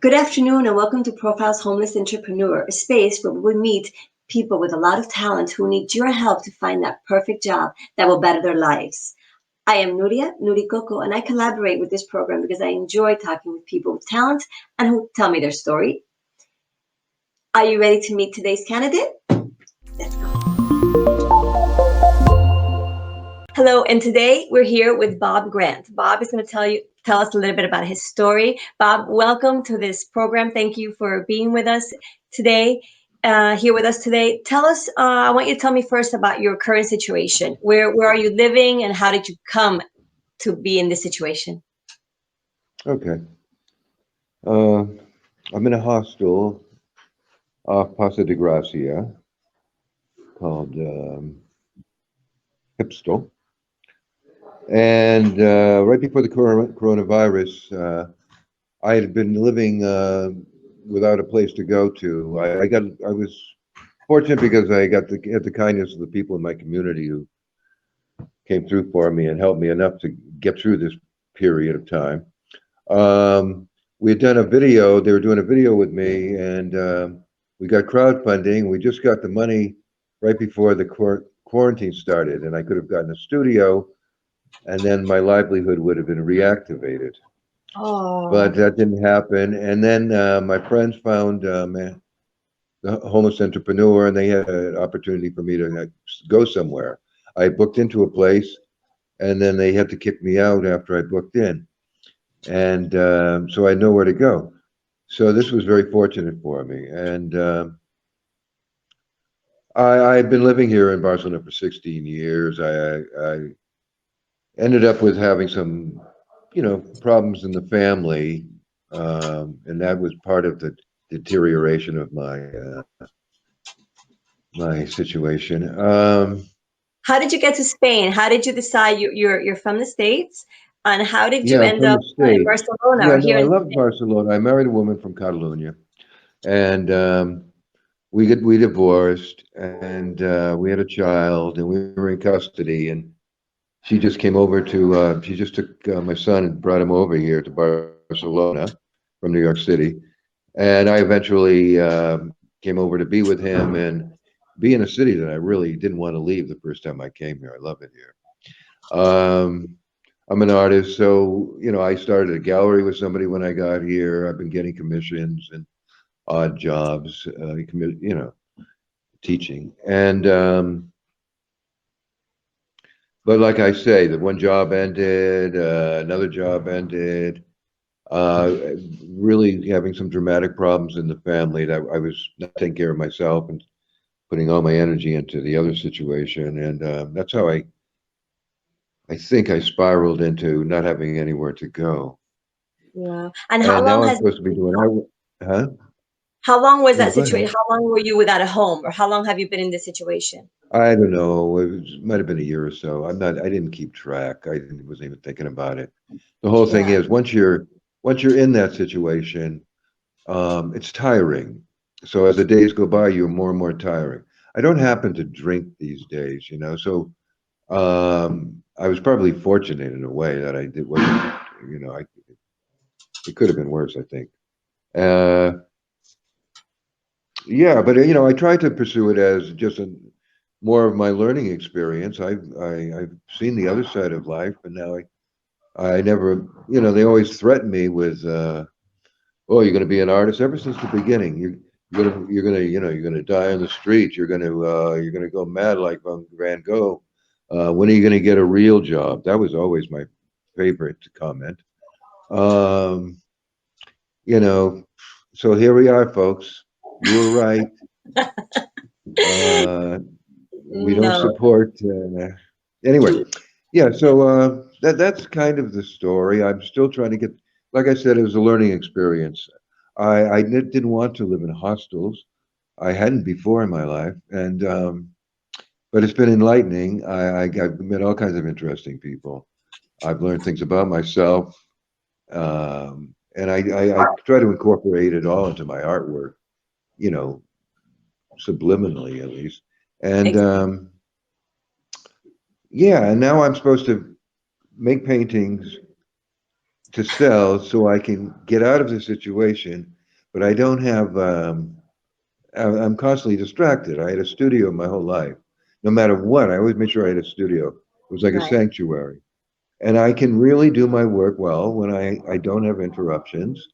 Good afternoon and welcome to Profiles Homeless Entrepreneur, a space where we meet people with a lot of talent who need your help to find that perfect job that will better their lives. I am Nuricoco, and I collaborate with this program because I enjoy talking with people with talent and who tell me their story. Are you ready to meet today's candidate? Let's go. Hello, and today we're here with Bob Grant. Bob is going to tell us a little bit about his story. Bob, welcome to this program. Thank you for being with us today. Here with us today. Tell us. I want you to tell me first about your current situation. Where are you living, and how did you come to be in this situation? Okay. I'm in a hostel off Paso de Gracia called Hipstal. And right before the coronavirus, I had been living without a place to go to. I was fortunate because I had the kindness of the people in my community who came through for me and helped me enough to get through this period of time. We had done a video. They were doing a video with me, and we got crowdfunding. We just got the money right before the quarantine started, and I could have gotten a studio, and then my livelihood would have been reactivated. Oh. But that didn't happen. And then my friends found the homeless entrepreneur, and they had an opportunity for me to go somewhere. I booked into a place, and then they had to kick me out after I booked in. And so I had nowhere to go. So this was very fortunate for me. And I've been living here in Barcelona for 16 years. I ended up with having some, problems in the family, and that was part of the deterioration of my situation. How did you get to Spain? How did you decide you're from the States? And how did you Yeah, I'm end from up the in States. Barcelona Yeah, or no, here I in love Spain? Barcelona. I married a woman from Catalonia, and we divorced, and we had a child, and we were in custody, and she just came over to she just took my son and brought him over here to Barcelona from New York City, and I eventually came over to be with him and be in a city that I really didn't want to leave the first time I came here. I love it here. I'm an artist, so I started a gallery with somebody when I got here. I've been getting commissions and odd jobs, teaching. And but like I say, the one job ended, another job ended. Really having some dramatic problems in the family that I was not taking care of myself and putting all my energy into the other situation, and that's how I think I spiraled into not having anywhere to go. Yeah. And And now I'm supposed to be doing, huh? how long was No, that go situation? ahead. How long were you without a home, or how long have you been in this situation? I don't know. Might have been a year or so. I didn't keep track. Wasn't even thinking about it. The whole thing Yeah. is once you're in that situation, it's tiring. So as the days go by, you're more and more tiring. I don't happen to drink these days, so I was probably fortunate in a way that I did wasn't, it could have been worse, I think. Uh, yeah, but I tried to pursue it as just more of my learning experience. I've seen the other side of life, and now I never, they always threaten me with, oh, you're going to be an artist ever since the beginning. You're gonna die on the street. You're gonna go mad like Van Gogh. When are you going to get a real job? That was always my favorite comment. Um, you know, so here we are, folks. You were right. Uh, we don't No. support. Anyway, yeah. So that's kind of the story. I'm still trying to get. Like I said, it was a learning experience. I didn't want to live in hostels. I hadn't before in my life, and but it's been enlightening. I've met all kinds of interesting people. I've learned things about myself, and I try to incorporate it all into my artwork. You know, subliminally at least. And yeah, and now I'm supposed to make paintings to sell so I can get out of the situation, but I don't have, I'm constantly distracted. I had a studio my whole life. No matter what, I always made sure I had a studio. It was like a Right, sanctuary. And I can really do my work well when I don't have interruptions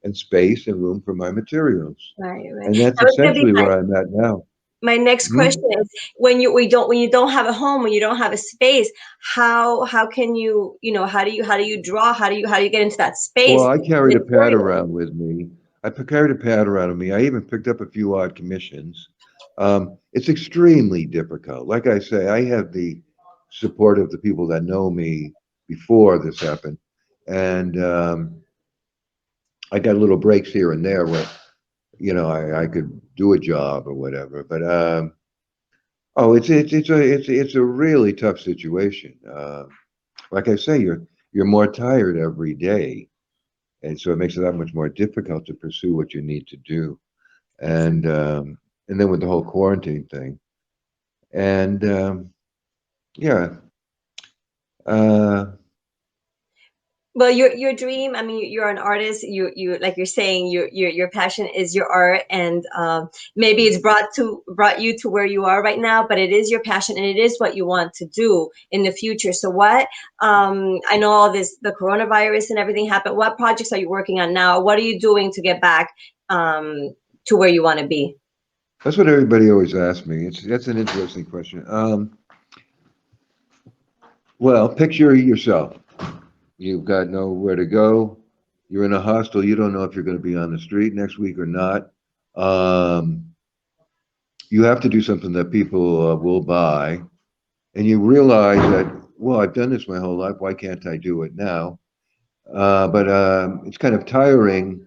and space and room for my materials. right, right. And that's That was gonna be essentially where I'm at now. my next Hmm? question is when you don't have a home, when you don't have a space, how can you, how do you draw? How do you get into that Well, space? I carried a pad Material. around with me. Carried a pad around with me. I even picked up a few odd commissions. It's extremely difficult. Like I say, I have the support of the people that know me before this happened. And I got little breaks here and there where, I could do a job or whatever. But oh, it's a really tough situation. Like I say, you're more tired every day. And so it makes it that much more difficult to pursue what you need to do. Exactly. And then with the whole quarantine thing. And yeah, uh, Well, your dream. I mean, you're an artist. You like you're saying your passion is your art, and maybe it's brought you to where you are right now. But it is your passion, and it is what you want to do in the future. So, what I know all this, the coronavirus and everything happened. What projects are you working on now? What are you doing to get back to where you want to be? that's what everybody always asks me. That's an interesting question. Well, picture yourself. You've got nowhere to go. You're in a hostel. You don't know if you're going to be on the street next week or not. Um, you have to do something that people will buy, and you realize that, well, I've done this my whole life. Why can't I do it now? But it's kind of tiring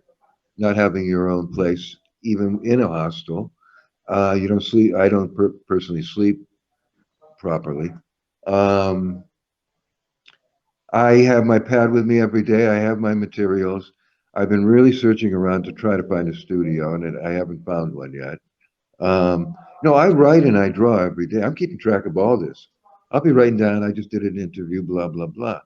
not having your own place, even in a hostel. You don't sleep. I don't personally sleep properly. Um, I have my pad with me every day. I have my materials. I've been really searching around to try to find a studio, and I haven't found one yet. No, I write and I draw every day. I'm keeping track of all this. I'll be writing down, I just did an interview, blah, blah, blah.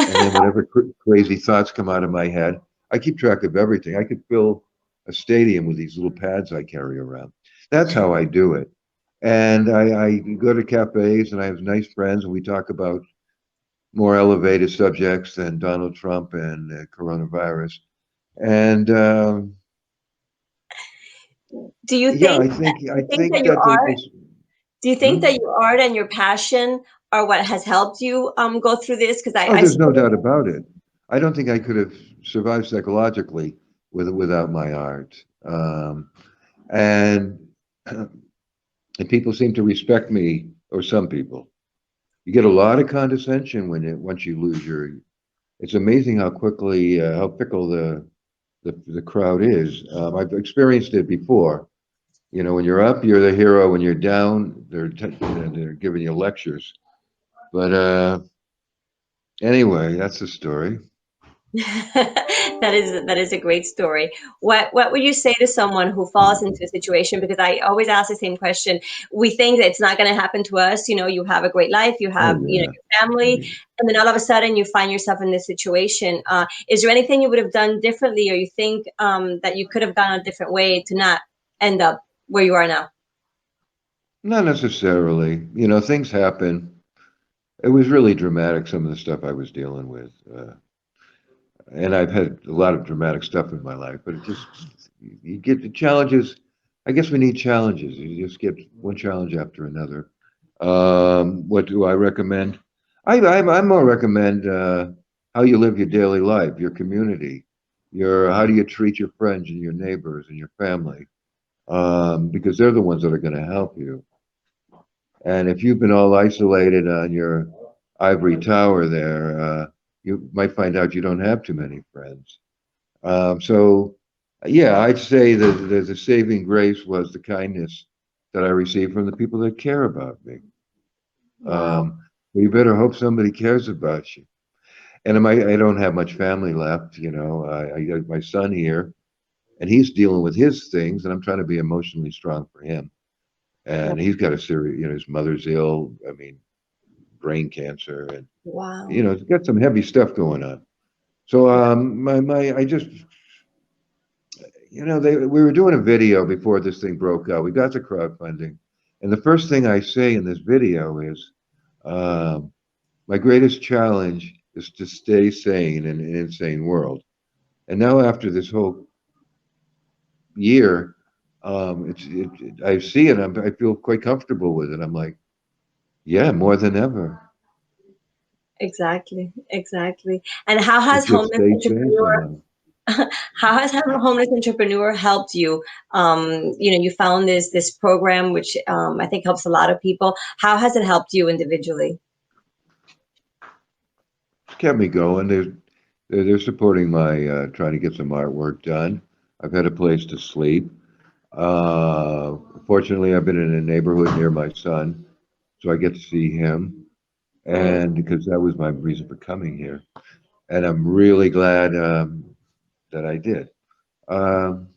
And then whatever crazy thoughts come out of my head, I keep track of everything. I could fill a stadium with these little pads I carry around. That's how I do it. And I go to cafes and I have nice friends and we talk about more elevated subjects than Donald Trump and coronavirus. And Do you yeah, think I think your that art? this. Do you think Hmm? that your art and your passion are what has helped you go through this? Because Oh, I there's no suppose doubt about it. I don't think I could have survived psychologically without my art. And and people seem to respect me, or some people. You get a lot of condescension once you lose your. It's amazing how quickly how fickle the crowd is. I've experienced it before. When you're up, you're the hero. When you're down, they're giving you lectures. But anyway, that's the story. that is a great story. What would you say to someone who falls into a situation? Because I always ask the same question. We think that it's not going to happen to us. You have a great life, you Oh have yeah. your family, and then all of a sudden you find yourself in this situation. Is there anything you would have done differently, or you think that you could have gone a different way to not end up where you are now? Not necessarily. Things happen. It was really dramatic, some of the stuff I was dealing with. And I've had a lot of dramatic stuff in my life, but you get the challenges. I guess we need challenges. You just get one challenge after another. What do I recommend? I more recommend how you live your daily life, your community, how do you treat your friends and your neighbors and your family, because they're the ones that are going to help you. And if you've been all isolated on your ivory tower there, you might find out you don't have too many friends. So, yeah, I'd say that the saving grace was the kindness that I received from the people that care about me. Wow. Well, you better hope somebody cares about you. And I don't have much family left. I got my son here, and he's dealing with his things, and I'm trying to be emotionally strong for him. And he's got a serious, his mother's ill. I mean, brain cancer, and Wow. he's got some heavy stuff going on. So I just, we were doing a video before this thing broke out. We got the crowdfunding, and the first thing I say in this video is, my greatest challenge is to stay sane in an insane world. And now after this whole year, I see it. I feel quite comfortable with it. I'm like, yeah, more than ever. Exactly, exactly. And how To has just homeless stay sane entrepreneur somehow. how has having a homeless entrepreneur helped you? You found this program which I think helps a lot of people. How has it helped you individually? It's kept me going. They're supporting my trying to get some artwork done. I've had a place to sleep. Uh, Fortunately, I've been in a neighborhood near my son, so I get to see him, and because that was my reason for coming here, and I'm really glad that I did. Um,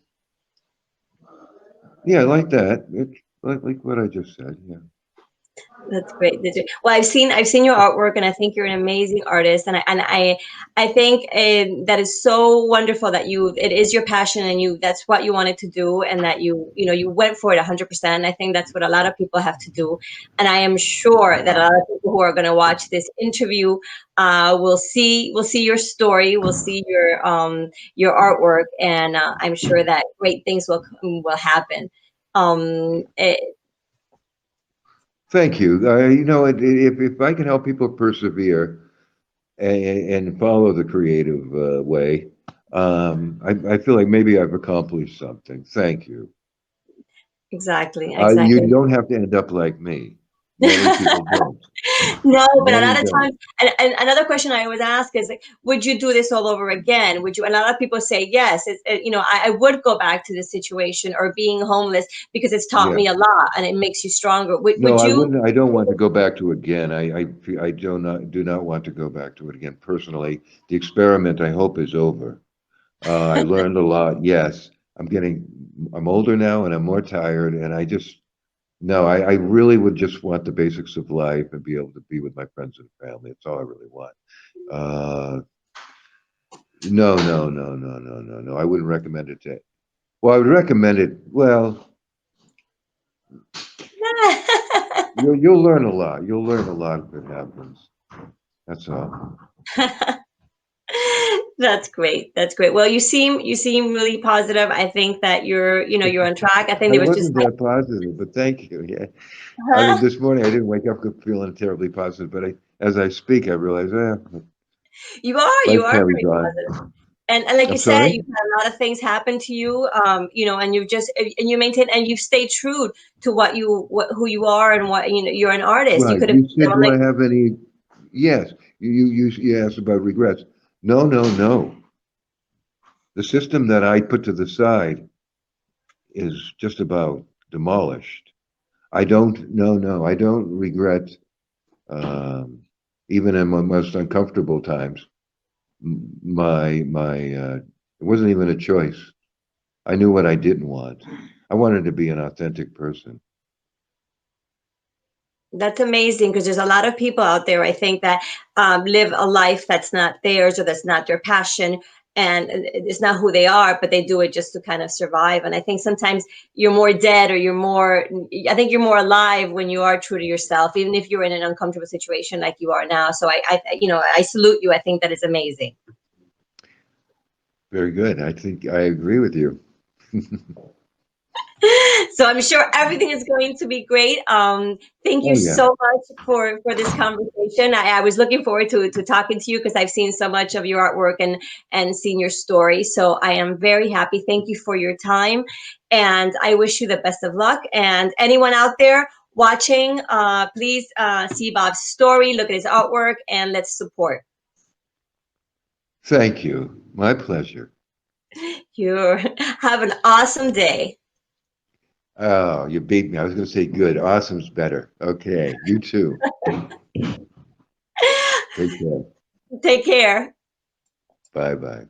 yeah, I like that. It's like what I just said. Yeah. That's great. Well, I've seen your artwork, and I think you're an amazing artist. And I think that is so wonderful that it is your passion, and that's what you wanted to do, and that you went for it 100%. I think that's what a lot of people have to do, and I am sure that a lot of people who are going to watch this interview will see your story, will see your artwork, and I'm sure that great things will happen. Um, it, Thank you. If I can help people persevere and follow the creative way, I feel like maybe I've accomplished something. Thank you. exactly, You exactly. don't have to end up like me. Many people don't. No, but a Many lot of don't. times, and another question I always ask is, like, would you do this all over again? Would you? And a lot of people say yes. I would go back to this situation or being homeless because it's taught Yeah. me a lot and it makes you stronger. Would, No, would I you? wouldn't. I don't want to go back to it again. I do not want to go back to it again. Personally, the experiment I hope is over. I learned a lot. Yes, I'm older now and I'm more tired. And no, I really would just want the basics of life and be able to be with my friends and family. That's all I really want. Uh, no, no, no, no, no, no, no. I wouldn't recommend it to. Well, I would recommend it. Well, you'll learn a lot. You'll learn a lot if it happens. That's all. That's great. That's great. Well, you seem really positive. I think that you're on track. I think I there was just wasn't that positive, but thank you. Yeah. like, This morning I didn't wake up feeling terribly positive, but as I speak, I realize, you life are carries very on. positive. And like I'm you said, sorry? you've had a lot of things happen to you, and you maintain and you've stayed true to who you are and what you're an artist. You Right. could have, You said, do like, I have any? Yes. You asked about regrets. No, no, no. The system that I put to the side is just about demolished. No, I don't regret, um, even in my most uncomfortable times, it wasn't even a choice. I knew what I didn't want. I wanted to be an authentic person. that's amazing because there's a lot of people out there, I think, that live a life that's not theirs or that's not their passion, and it's not who they are, but they do it just to kind of survive. And I think sometimes you're more dead, or I think you're more alive when you are true to yourself, even if you're in an uncomfortable situation like you are now. So I salute you. I think that is amazing. Very good. I think I agree with you. So I'm sure everything is going to be great. Thank you Oh yeah. so much for this conversation. I was looking forward to talking to you because I've seen so much of your artwork and seen your story. So I am very happy. Thank you for your time, and I wish you the best of luck. And anyone out there watching, please see Bob's story, look at his artwork, and let's support. Thank you. My pleasure. You have an awesome day. Oh, you beat me. I was going to say good. Awesome's better. Okay. You too. Take care. Take care. Bye bye.